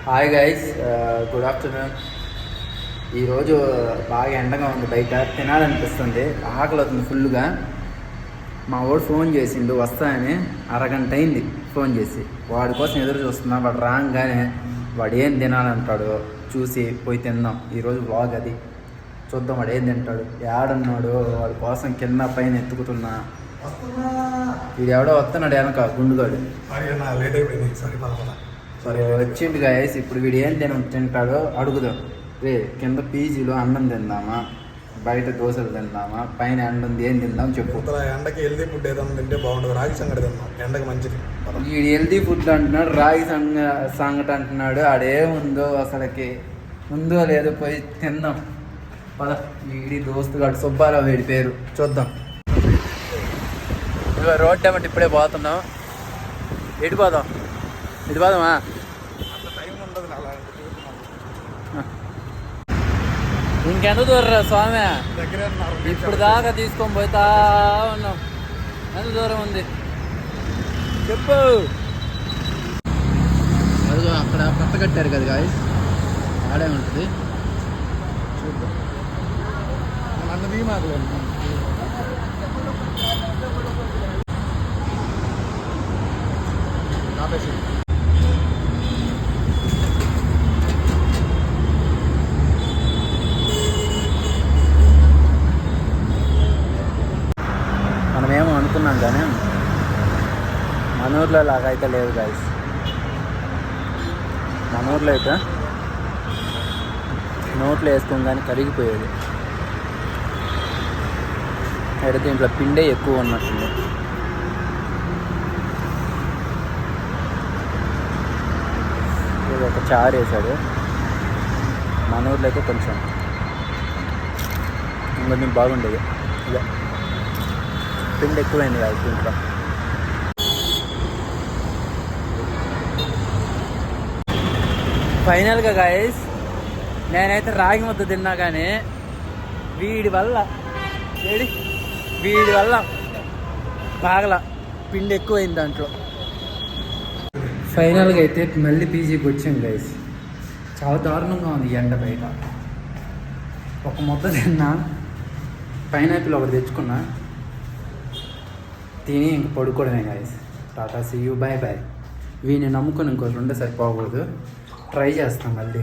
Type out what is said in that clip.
Hi guys, good afternoon. ఈరోజు బాగా ఎండగా ఉంది, బయట తినాలనిపిస్తుంది, ఆకలి అవుతుంది ఫుల్గా. మా వాడు ఫోన్ చేసిండు వస్తాయని, అరగంట అయింది ఫోన్ చేసి. వాడి కోసం ఎదురు చూస్తున్నా. వాడు రాగానే వాడు ఏం తినాలంటాడు చూసి పోయి తిందాం. ఈరోజు వ్లాగ్ అది, చూద్దాం వాడు ఏం తింటాడు, ఏడున్నాడు. వాడి కోసం కింద పైన ఎత్తుకుతున్నా. ఇది ఎవడో వస్తున్నాడు వెనక, గుండుగాడు. సరే వచ్చిండు గాయస్. ఇప్పుడు వీడు ఏం తింటాడో అడుగుదాం. రే, కింద పీజీలో అన్నం తిందామా, బయట దోశలు తిందామా, పైన ఎండ ఉంది, ఏం తిందాం చెప్పు. ఎండకి హెల్దీ ఫుడ్ ఏదైనా తింటే బాగుంటుంది. రాగి సంగటి తిందాం, ఎండకి మంచిది. వీడు హెల్దీ ఫుడ్ అంటున్నాడు, రాగి సంగటి అంటున్నాడు. ఆడేముందో అసలుకి, ఉందో లేదో పోయి తిందాం పద. వీడి దోస్తుగాడు సుబ్బారావు, వీడి పేరు. చూద్దాం. రోడ్ ఏమంటే ఇప్పుడే పోతున్నాం. ఎటు పోదాం? ఇటు పోదామా? ఇంకెంత దూరం స్వామి? ఇప్పుడు దాకా తీసుకొని పోతా ఉన్నాం. ఎంత దూరం ఉంది చెప్పు. అదిగో అక్కడ పట్ట కట్టారు కదా గాయస్, ఆడే ఉంటుంది. చూద్దాం. అన్నది మాకు మనమేమో అనుకున్నాం కానీ మన ఊర్లో లాగా అయితే లేదు గాయస్. మన ఊర్లో అయితే నోట్లో వేసుకొని కానీ కరిగిపోయేది. అయితే దీంట్లో పిండే ఎక్కువ ఉన్నట్టుంది. ఒక చారు వేసాడు. మన ఊర్లో అయితే కొంచెం ఇంకొంచెం బాగుండేది. ఇదే పిండి ఎక్కువైంది కాదు దీంట్లో. ఫైనల్గా గాయస్, నేనైతే రాగి ముద్ద తిన్నా కానీ వీడి వల్ల బాగలా పిండి ఎక్కువైంది దాంట్లో. ఫైనల్గా అయితే మళ్ళీ పీజీకి వచ్చాం గైస్. చాలా దారుణంగా ఉంది ఎండ బయట. ఒక ముద్ద తిన్నా, పైనాపిల్ ఒకటి తెచ్చుకున్నా, తిని ఇంక పడుకోవడమే guys. Tata see you, bye bye. వీడిని నమ్ముకొని ఇంకోటి ఉండే సరిపోకూడదు. ట్రై చేస్తాం మళ్ళీ.